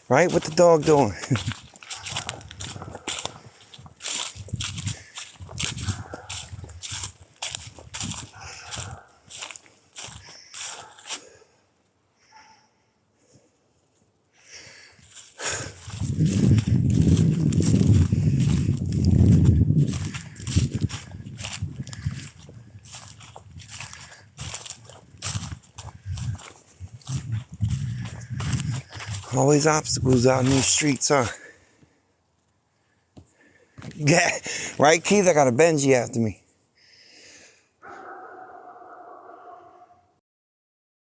Right? What the dog doing? Always obstacles out in these streets, huh? Yeah, right, Keith? I got a Benji after me.